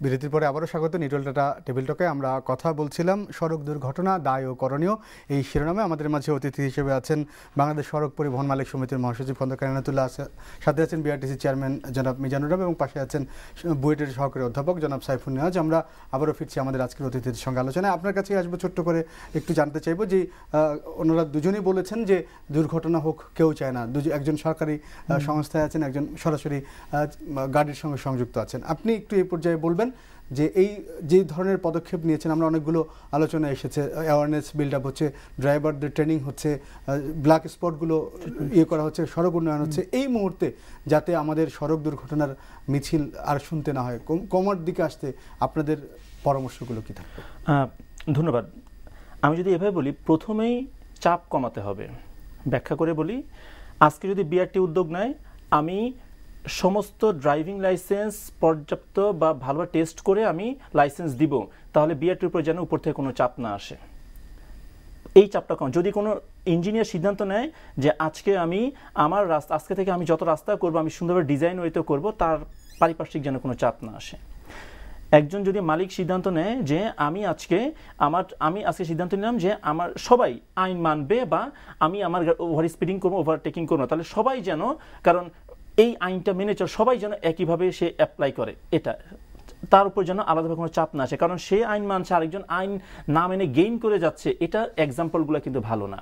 বিরতির পরে আবারও স্বাগত নিটল টাটা টেবিল টকে। আমরা কথা বলছিলাম সড়ক দুর্ঘটনা দায় ও করণীয় এই শিরোনামে। আমাদের মাঝে অতিথি হিসেবে আছেন বাংলাদেশ সড়ক পরিবহন মালিক সমিতির মহাসচিব খন্দকার এনায়েতুল্লাহ, সাথে আছেন বিআরটিসি চেয়ারম্যান জনাব মিজানুর রহমান এবং পাশে আছেন বুয়েটের সহকারী অধ্যাপক জনাব সাইফুন নিয়াজ। আমরা আবারও ফিরছি আমাদের আজকের অতিথিদের সঙ্গে আলোচনায়। আপনার কাছে আসবো, ছোট্ট করে একটু জানতে চাইবো যে ওনারা দুজনেই বলেছেন যে দুর্ঘটনা হোক কেউ চায় না, একজন সরকারি সংস্থায় আছেন, একজন সরাসরি গাড়ির সঙ্গে সংযুক্ত আছেন। আপনি একটু এই পর্যায়ে বলবেন যে এই যে ধরনের পদক্ষেপ নিয়েছেন, আমরা অনেকগুলো আলোচনা এসেছে, অ্যাওয়ারনেস বিল্ড আপ হচ্ছে, ড্রাইভারদের ট্রেনিং হচ্ছে, ব্ল্যাক স্পটগুলো করা হচ্ছে, সড়ক উন্নয়ন হচ্ছে, এই মুহূর্তে যাতে আমাদের সড়ক দুর্ঘটনার মিছিল আর শুনতে না হয়, কমার দিকে আসতে আপনাদের পরামর্শগুলো কি থাকবে? ধন্যবাদ। আমি যদি এভাবে বলি, প্রথমেই চাপ কমাতে হবে। ব্যাখ্যা করে বলি, আজকে যদি বিআরটি উদ্যোগ নেয়, আমি সমস্ত ড্রাইভিং লাইসেন্স পর্যাপ্ত বা ভালোভাবে টেস্ট করে আমি লাইসেন্স দিব, তাহলে বিআরটির উপর যেন উপর থেকে কোনো চাপ না আসে। এই চাপটা কম। যদি কোনো ইঞ্জিনিয়ার সিদ্ধান্ত নেয় যে আজকে আমি আমার রাস্তা, আজকে থেকে আমি যত রাস্তা করব আমি সুন্দরভাবে ডিজাইন ওয়েতে করব, তার পারিপার্শ্বিক যেন কোনো চাপ না আসে। একজন যদি মালিক সিদ্ধান্ত নেয় যে আমি আজকে সিদ্ধান্ত নিলাম যে আমার সবাই আইন মানবে বা আমি আমার ওভার স্পিডিং করবো, ওভারটেকিং করবো, তাহলে সবাই যেন, কারণ এই আইনটা মেনে চল, সবাই যেন একইভাবে সে অ্যাপ্লাই করে, এটা তার উপর যেন আলাদাভাবে কোনো চাপ না আসে। কারণ সে আইন মানছে, আরেকজন আইন না মেনে গেইন করে যাচ্ছে, এটা এক্সাম্পলগুলো কিন্তু ভালো না।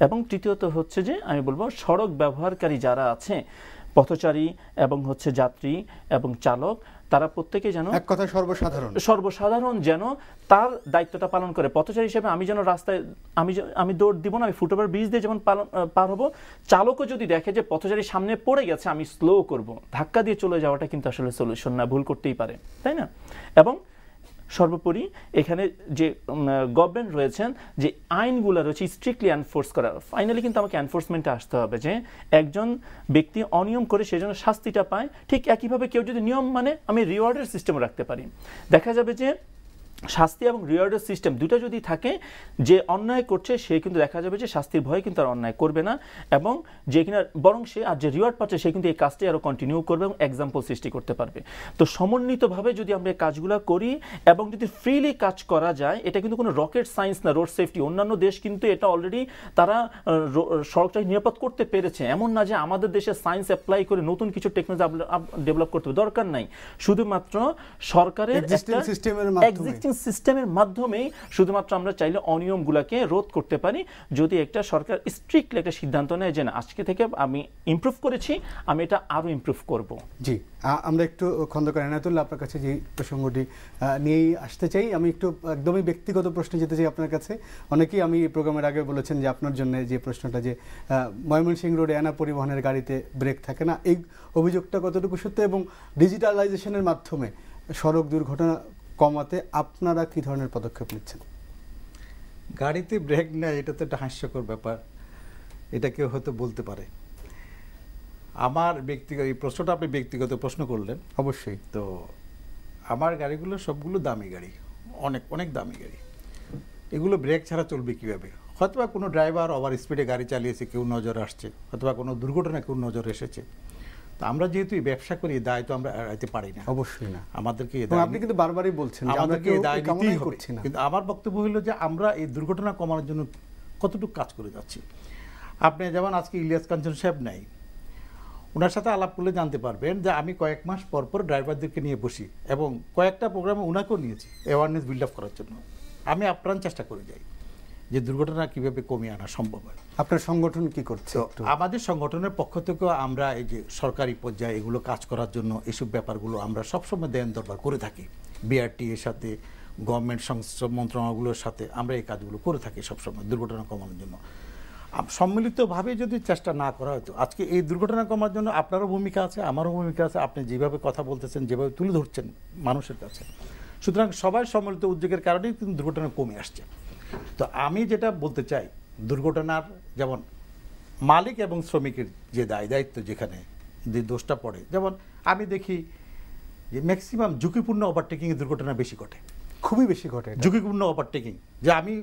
এবং তৃতীয়ত হচ্ছে যে আমি বলবো সড়ক ব্যবহারকারী যারা আছে, পথচারী এবং যাত্রী এবং চালক, তারা প্রত্যেকে যেন এক কথা সর্বসাধারণ যেন তার দায়িত্বটা পালন করে। পথচারী হিসেবে আমি যেন রাস্তায় আমি দৌড় দিব না, আমি ফুটওভার ব্রিজ দিয়ে যেমন পার হবো, চালকও যদি দেখে যে পথচারী সামনে পড়ে গেছে, আমি স্লো করব, ধাক্কা দিয়ে চলে যাওয়াটা কিন্তু আসলে সলিউশন না, ভুল করতেই পারে, তাই না? এবং সর্বোপরি এখানে যে গভর্নমেন্ট রয়েছেন, যে আইনগুলো রয়েছে স্ট্রিক্টলি এনফোর্স করা। ফাইনালি কিন্তু আমাকে এনফোর্সমেন্টে আসতে হবে, যে একজন ব্যক্তি অনিয়ম করে সেজন্য শাস্তিটা পায়। ঠিক একইভাবে কেউ যদি নিয়ম মানে, আমি রিওয়ার্ডের সিস্টেম রাখতে পারি। দেখা যাবে যে শাস্তি এবং রিওয়ার্ডের সিস্টেম দুটো যদি থাকে, যে অন্যায় করছে সে কিন্তু দেখা যাবে যে শাস্তির ভয়ে কিন্তু আর অন্যায় করবে না, এবং যে কিনা বরং সে আর যে রিওয়ার্ড পাচ্ছে সে কিন্তু এই কাজটি আরও কন্টিনিউ করবে এবং এক্সাম্পল সৃষ্টি করতে পারবে। তো সমন্বিতভাবে যদি আমরা এই কাজগুলো করি এবং যদি ফ্রিলি কাজ করা যায়, এটা কিন্তু কোনো রকেট সায়েন্স না, রোড সেফটি। অন্যান্য দেশ কিন্তু এটা অলরেডি তারা সড়কটাকে নিরাপদ করতে পেরেছে। এমন না যে আমাদের দেশে সায়েন্স অ্যাপ্লাই করে নতুন কিছু টেকনোলজি ডেভেলপ করতে হবে, দরকার নাই। শুধুমাত্র সরকারের সিস্টেমের মাধ্যমেই শুধুমাত্র আমরা চাইলে অনিয়মগুলোকে রোধ করতে পারি, যদি একটা সরকার স্ট্রিক্টলি একটা সিদ্ধান্ত নেয় যে না, আজকে থেকে আমি ইমপ্রুভ করেছি, আমি এটা আরো ইমপ্রুভ করব। জি, আমরা একটু খন্দকার এনায়েতুল্লাহ আপনার কাছে যে প্রসঙ্গটি নিয়েই আসতে চাই। আমি একটু একদমই ব্যক্তিগত প্রশ্নে যেতে চাই আপনার কাছে। অনেকেই আমি প্রোগ্রামের আগে বলেছেন যে আপনার জন্য যে প্রশ্নটা, যে ময়মনসিংহ রোডে আনা পরিবহনের গাড়িতে ব্রেক থাকে না, এই অভিযোগটা কতটুকু সত্য, এবং ডিজিটালাইজেশনের মাধ্যমে সড়ক দুর্ঘটনা কমাতে আপনারা কি ধরনের পদক্ষেপ নিচ্ছেন? গাড়িতে ব্রেক নেয়, এটা তো একটা হাস্যকর ব্যাপার, এটা কেউ হয়তো বলতে পারে। আমার ব্যক্তিগত এই প্রশ্নটা আপনি ব্যক্তিগত প্রশ্ন করলেন, অবশ্যই। তো আমার গাড়িগুলো সবগুলো দামি গাড়ি, অনেক অনেক দামি গাড়ি। এগুলো ব্রেক ছাড়া চলবে কীভাবে? হয়তোবা কোনো ড্রাইভার ওভার স্পিডে গাড়ি চালিয়েছে, কেউ নজরে আসছে, হয়তোবা কোনো দুর্ঘটনা কেউ নজরে এসেছে। আমরা যেহেতু ব্যবসা করি, দায় তো আমরা এড়াইতে পারি না। অবশ্যই না, আমাদেরকে আপনি কিন্তু বারবারই বলছেন আমাদেরকে দায় নিতেই হবে। কিন্তু আমার বক্তব্য হলো যে আমরা এই দুর্ঘটনা কমানোর জন্য কতটুকু কাজ করে যাচ্ছি। আপনি যেমন আজকে ইলিয়াস কাঞ্চন সাহেব নাই, ওনার সাথে আলাপ করলে জানতে পারবেন যে আমি কয়েক মাস পর পর ড্রাইভারদেরকে নিয়ে বসি, এবং কয়েকটা প্রোগ্রামে ওনাকেও নিয়েছি অ্যাওয়ারনেস বিল্ড আপ করার জন্য। আমি আপ্রাণ চেষ্টা করে যাই যে দুর্ঘটনা কিভাবে কমিয়ে আনা সম্ভব হয়। আপনার সংগঠন কি করছে? আমাদের সংগঠনের পক্ষ থেকেও আমরা এই যে সরকারি পর্যায়ে এগুলো কাজ করার জন্য এইসব ব্যাপারগুলো আমরা সবসময় দেন দরবার করে থাকি। বিআরটি এর সাথে, গভর্নমেন্ট সংশ্লিষ্ট মন্ত্রণালয়গুলোর সাথে আমরা এই কাজগুলো করে থাকি সবসময় দুর্ঘটনা কমানোর জন্য। সম্মিলিতভাবে যদি চেষ্টা না করা হতো, আজকে এই দুর্ঘটনা কমার জন্য আপনারও ভূমিকা আছে, আমারও ভূমিকা আছে। আপনি যেভাবে কথা বলতেছেন, যেভাবে তুলে ধরছেন মানুষের কাছে, সুতরাং সবার সম্মিলিত উদ্যোগের কারণেই কিন্তু দুর্ঘটনা কমে আসছে। তো আমি যেটা বলতে চাই, দুর্ঘটনার যেমন মালিক এবং শ্রমিকের যে দায়িত্ব, যেখানে যে দোষটা পড়ে, যেমন আমি দেখি যে ম্যাক্সিমাম ঝুঁকিপূর্ণ ওভারটেকিংয়ে দুর্ঘটনা বেশি ঘটে, খুবই বেশি ঘটে ঝুঁকিপূর্ণ ওভারটেকিং। যে আমি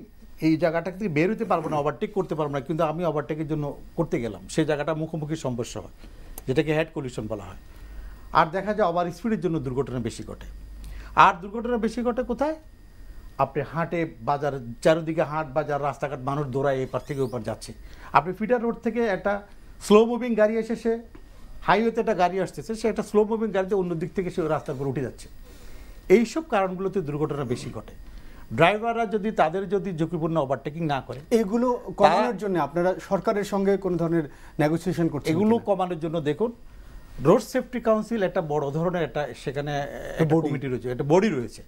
এই জায়গাটা থেকে বের হতে পারবো না, ওভারটেক করতে পারবো না, কিন্তু আমি ওভারটেকের জন্য করতে গেলাম, সেই জায়গাটা মুখোমুখি সমস্যা হয়, যেটাকে হেড কলিশন বলা হয়। আর দেখা যায় ওভার স্পিডের জন্য দুর্ঘটনা বেশি ঘটে। আর দুর্ঘটনা বেশি ঘটে কোথায়? আপনি হাটে, বাজার, চারিদিকে হাট বাজার, রাস্তাঘাট, মানুষ দৌড়ায় এপার থেকে ওপার যাচ্ছে। আপনি ফিডার রোড থেকে একটা স্লো মুভিং গাড়ি এসেছে, হাইওয়েতে একটা গাড়ি আসতেছে, সে একটা স্লো মুভিং গাড়িতে অন্য দিক থেকে সে রাস্তার উপর উঠে যাচ্ছে। এইসব কারণগুলোতে দুর্ঘটনা বেশি ঘটে। ড্রাইভাররা যদি তাদের যদি ঝুঁকিপূর্ণ ওভারটেকিং না করে, এগুলো কমানোর জন্য আপনারা সরকারের সঙ্গে কোন ধরনের নেগোসিয়েশন করছেন? এগুলো কমানোর জন্য দেখুন, রোড সেফটি কাউন্সিল একটা বড় ধরনের একটা সেখানে কমিটি রয়েছে, একটা বডি রয়েছে,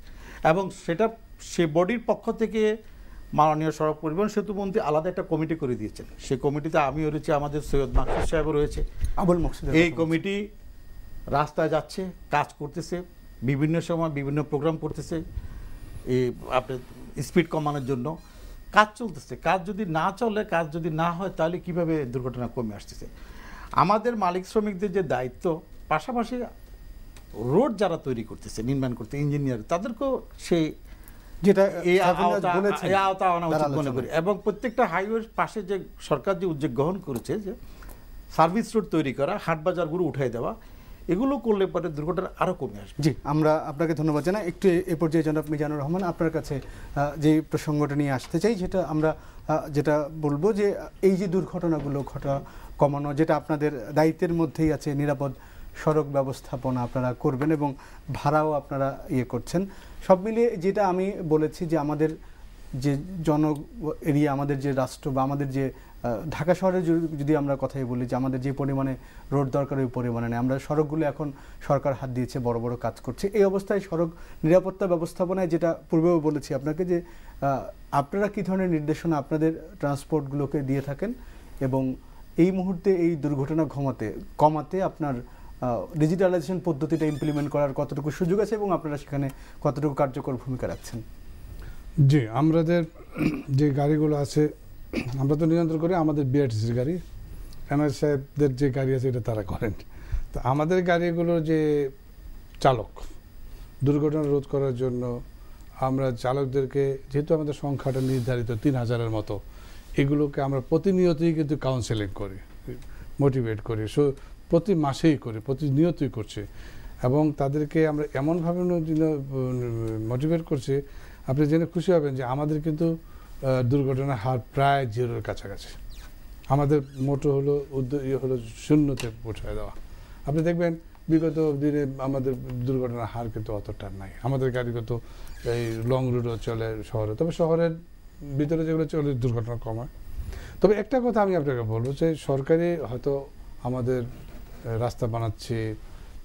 এবং সেটা সে বডির পক্ষ থেকে মাননীয় সড়ক পরিবহন সেতু মন্ত্রী আলাদা একটা কমিটি করে দিয়েছেন। সেই কমিটিতে আমিও রয়েছে, আমাদের সৈয়দ মাকসুদ সাহেবও রয়েছে। আবুল মকসুদ এই কমিটি রাস্তায় যাচ্ছে, কাজ করতেছে, বিভিন্ন সময় বিভিন্ন প্রোগ্রাম করতেছে, এই আপনার স্পিড কমানোর জন্য কাজ চলতেছে। কাজ যদি না চলে, কাজ যদি না হয়, তাহলে কিভাবে দুর্ঘটনা কমে আসতেছে? আমাদের মালিক শ্রমিকদের যে দায়িত্ব, পাশাপাশি রোড যারা তৈরি করতেছে, নির্মাণ করতে ইঞ্জিনিয়ার, তাদেরকেও সেই যেটা এই আওতা আনা উচিত মনে করি। এবং প্রত্যেকটা হাইওয়ের পাশে যে সরকার যে উদ্যোগ গ্রহণ করেছে, যে সার্ভিস রোড তৈরি করা, হাট বাজারগুলো উঠাই দেওয়া, এগুলো করলে পরে দুর্ঘটনা আরও কমে আসবে। জি, আমরা আপনাকে ধন্যবাদ জানাই। একটু এ পর্যায়ে জনাব মিজানুর রহমান, আপনার কাছে যে প্রসঙ্গটা নিয়ে আসতে চাই, যেটা আমরা যেটা বলবো যে এই যে দুর্ঘটনাগুলো কমানো, যেটা আপনাদের দায়িত্বের মধ্যেই আছে, নিরাপদ সড়ক ব্যবস্থাপনা আপনারা করবেন এবং ভাড়াও আপনারা করছেন। সব মিলিয়ে যেটা আমি বলেছি যে আমাদের যে এরিয়া, আমাদের যে রাষ্ট্র বা আমাদের যে ঢাকা শহরে যদি আমরা কথাই বলি যে আমাদের যে পরিমাণে রোড দরকার ওই পরিমাণে নেই। আমরা সড়কগুলো এখন সরকার হাত দিয়েছে, বড় বড় কাজ করছে। এই অবস্থায় সড়ক নিরাপত্তা ব্যবস্থাপনায় যেটা পূর্বেও বলেছি আপনাকে যে আপনারা কী ধরনের নির্দেশনা আপনাদের ট্রান্সপোর্টগুলোকে দিয়ে থাকেন এবং এই মুহূর্তে এই দুর্ঘটনা কমাতে আপনার ডিজিটালাইজেশন পদ্ধতিটা ইমপ্লিমেন্ট করার কতটুকু সুযোগ আছে এবং আপনারা সেখানে কতটুকু কার্যকর ভূমিকা রাখছেন? জি, আমাদের যে গাড়িগুলো আছে আমরা তো নিয়ন্ত্রণ করি, আমাদের বিআরটিসির গাড়ি, এমআর সাহেবদের যে গাড়ি আছে এটা তারা করেন। তো আমাদের গাড়িগুলোর যে চালক, দুর্ঘটনা রোধ করার জন্য আমরা চালকদেরকে, যেহেতু আমাদের সংখ্যাটা নির্ধারিত 3000-এর মতো, এগুলোকে আমরা প্রতিনিয়তই কিন্তু কাউন্সেলিং করি, মোটিভেট করি, প্রতি মাসেই করি, প্রতিনিয়তই করছি। এবং তাদেরকে আমরা এমনভাবে মোটিভেট করছি, আপনি জেনে খুশি হবেন যে আমাদের কিন্তু দুর্ঘটনার হার প্রায় 0-এর কাছাকাছি। আমাদের মোটো হলো হলো 0-তে পৌঁছায় দেওয়া। আপনি দেখবেন বিগত দিনে আমাদের দুর্ঘটনার হার কিন্তু অতটা নাই। আমাদের গাড়িগত এই লং রুটও চলে শহরে, তবে শহরের ভিতরে যেগুলো চলে দুর্ঘটনা কম হয়। তবে একটা কথা আমি আপনাকে বলবো যে সরকারি হয়তো আমাদের রাস্তা বানাচ্ছে,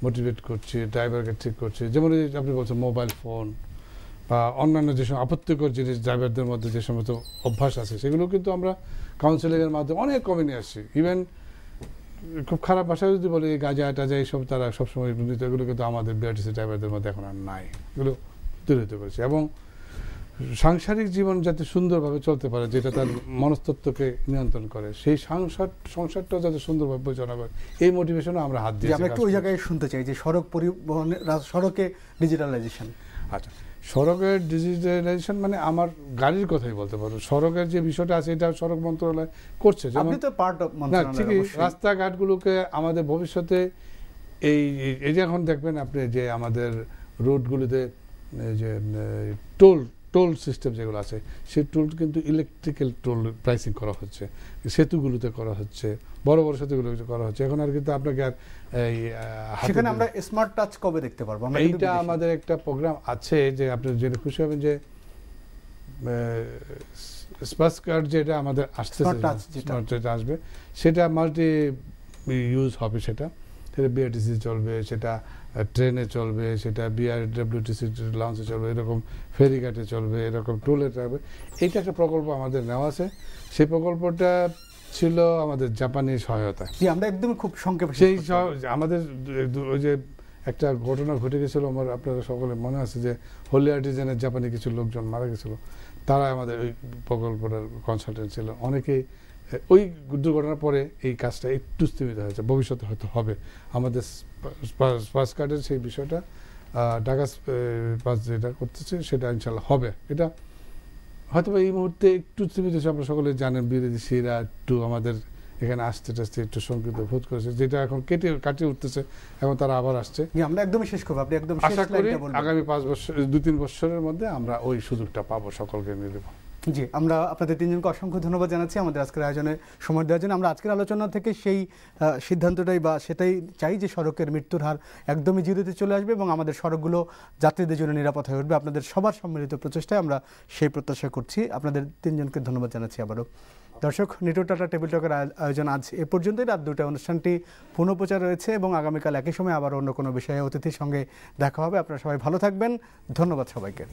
মোটিভেট করছে, ড্রাইভারকে ঠিক করছে, যেমন আপনি বলছেন মোবাইল ফোন বা অন্যান্য যে সময় আপত্তিকর জিনিস ড্রাইভারদের মধ্যে যে সমস্ত অভ্যাস আছে, সেগুলো কিন্তু আমরা কাউন্সেলিংয়ের মাধ্যমে অনেক কমে নিয়ে আসছি। ইভেন খুব খারাপ ভাষায় যদি বলি গাঁজা টাজা এইসব তারা সবসময় নিত, এগুলো কিন্তু আমাদের বিআরটিসি ড্রাইভারদের মধ্যে এখন আর নাই, এগুলো দূর হতে পারছে। এবং সাংসারিক জীবন যাতে সুন্দরভাবে চলতে পারে, যেটা তার মনস্তত্ত্বকে নিয়ন্ত্রণ করে, সেই সংসারটাও যাতে সুন্দরভাবে পরিচালনা করে, এই মোটিভেশনও আমরা হাত দিই। আমরা একটু ওই জায়গায় শুনতে চাই যে সড়ক পরিবহনের সড়কে ডিজিটালাইজেশন। আচ্ছা, সড়কের ডিজিটালাইজেশন মানে আমার গাড়ির কথাই বলতে পারো। সড়কের যে বিষয়টা আছে এটা সড়ক মন্ত্রণালয় করছে, যেমন ঠিকই রাস্তাঘাটগুলোকে আমাদের ভবিষ্যতে এই যে এখন দেখবেন আপনি যে আমাদের রোডগুলিতে যে টোল সিস্টেম যেগুলো আছে, সেই টোল কিন্তু ইলেকট্রিক্যাল টোল প্রাইসিং করা হচ্ছে, সেতুগুলোতে করা হচ্ছে, বড় বড় সেতুগুলোতে করা হচ্ছে। এখন আর কিন্তু আপনাকে আর সেখানে আমরা স্মার্ট টাচ কবে দেখতে পারবো? এইটা আমাদের একটা প্রোগ্রাম আছে, যে আপনি জেনে খুশি হবেন যে স্পাস কার্ড যেটা আমাদের আসবে, সেটা মাল্টি ইউজ হবে, সেটা বিআরটিসি চলবে, সেটা ট্রেনে চলবে, সেটা বিআরডব্লিউটিসি লঞ্চে চলবে, এরকম ফেরিঘাটে চলবে, এরকম টোলে চলবে। এইটা একটা প্রকল্প আমাদের নেওয়া আছে। সেই প্রকল্পটা ছিল আমাদের জাপানি সহায়তা। আমরা একদম খুব সংক্ষেপে, সেই আমাদের ওই যে একটা ঘটনা ঘটে গেছিলো, আমার আপনারা সকলে মনে আছে যে হোলি আর্টিজানের জাপানি কিছু লোকজন মারা গেছিল, তারা আমাদের ওই প্রকল্পটার কনসালটেন্ট ছিল। অনেকেই ওই দুর্ঘটনার পরে এই কাজটা একটু স্থিমিত হয়েছে, ভবিষ্যতে হয়তো হবে। আমাদের স্পাস কার্ডের সেই বিষয়টা ঢাকা পাস যেটা করতেছে সেটা ইনশাল্লাহ হবে। এটা হয়তো এই মুহূর্তে একটু স্থিমিত হয়েছে, আপনারা সকলে জানেন বিদেশিরা একটু আমাদের এখানে আসতে টাসতে একটু শঙ্কিত বোধ করেছে, যেটা এখন কাটিয়ে উঠতেছে, এখন তারা আবার আসছে। আমরা একদমই শেষ করবো, আপনি একদম আশা করি আগামী 5 বছর 2-3 বছরের মধ্যে আমরা ওই সুযোগটা পাবো, সকলকে নিয়ে দেবো। জি, আমরা আপনাদের তিনজনকে অসংখ্য ধন্যবাদ জানাচ্ছি আমাদের আজকের আয়োজনে সময় দেওয়ার জন্য। আমরা আজকের আলোচনা থেকে সেই সিদ্ধান্তটাই বা সেটাই চাই যে সড়কের মৃত্যুর হার একদমই জিরোতে চলে আসবে এবং আমাদের সড়কগুলো যাত্রীদের জন্য নিরাপদ হয়ে উঠবে। আপনাদের সবার সম্মিলিত প্রচেষ্টায় আমরা সেই প্রত্যাশা করছি। আপনাদের তিনজনকে ধন্যবাদ জানাচ্ছি আবারও। দর্শক, নেটওয়ার্ক টাটা টেবিল টকের আয়োজন আজ এ পর্যন্তই। রাত 2টায় অনুষ্ঠানটি পুনঃপ্রচার রয়েছে এবং আগামীকাল একই সময় আবার অন্য কোনো বিষয়ে অতিথির সঙ্গে দেখা হবে। আপনারা সবাই ভালো থাকবেন। ধন্যবাদ সবাইকে।